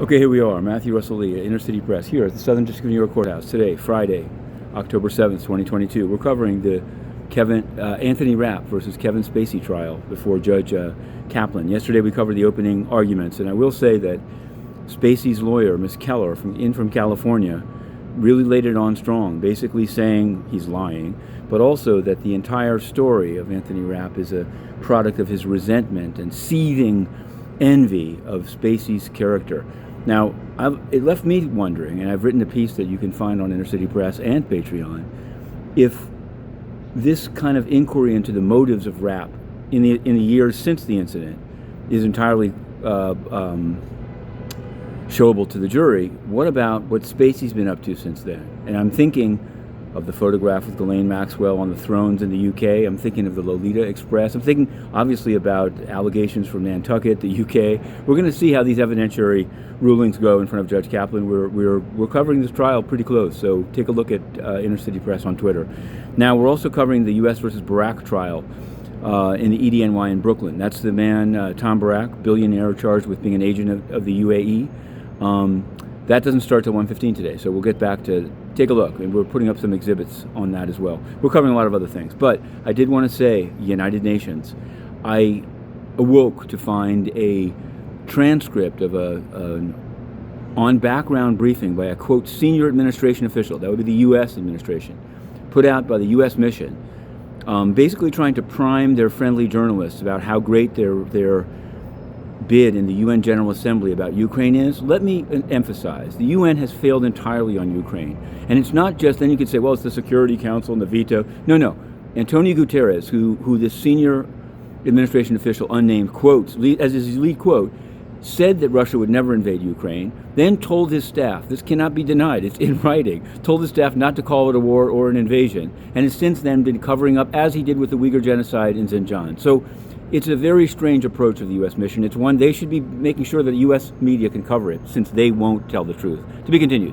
Okay, here we are, Matthew Russell Lee at Inner City Press, here at the Southern District of New York Courthouse today, Friday, October 7th, 2022. We're covering the Anthony Rapp versus Kevin Spacey trial before Judge Kaplan. Yesterday we covered the opening arguments, and I will say that Spacey's lawyer, Ms. Keller, from California, really laid it on strong, basically saying he's lying, but also that the entire story of Anthony Rapp is a product of his resentment and seething envy of Spacey's character. Now, it left me wondering, and I've written a piece that you can find on Inner City Press and Patreon, if this kind of inquiry into the motives of Rapp in the years since the incident is entirely showable to the jury. What about what Spacey's been up to since then? And I'm thinking of the photograph of Ghislaine Maxwell on the thrones in the UK. I'm thinking of the Lolita Express. I'm thinking, obviously, about allegations from Nantucket, the UK. We're going to see how these evidentiary rulings go in front of Judge Kaplan. We're covering this trial pretty close, so take a look at Inner City Press on Twitter. Now, we're also covering the U.S. versus Barrack trial in the EDNY in Brooklyn. That's the man, Tom Barrack, billionaire charged with being an agent of the UAE. That doesn't start till 1:15 today, so we'll get back to take a look, and we're putting up some exhibits on that as well. We're covering a lot of other things, but I did want to say, United Nations, I awoke to find a transcript of an on-background briefing by a, quote, senior administration official, that would be the U.S. administration, put out by the U.S. mission, basically trying to prime their friendly journalists about how great their bid in the UN General Assembly about Ukraine is. Let me emphasize, the UN has failed entirely on Ukraine. And it's not just, then you could say, well, it's the Security Council and the veto. No. Antonio Guterres, who this senior administration official, unnamed, quotes, as his lead quote, said that Russia would never invade Ukraine, then told his staff, this cannot be denied, it's in writing, told his staff not to call it a war or an invasion, and has since then been covering up, as he did with the Uyghur genocide in Xinjiang. So it's a very strange approach of the U.S. mission. It's one they should be making sure that U.S. media can cover it, since they won't tell the truth. To be continued.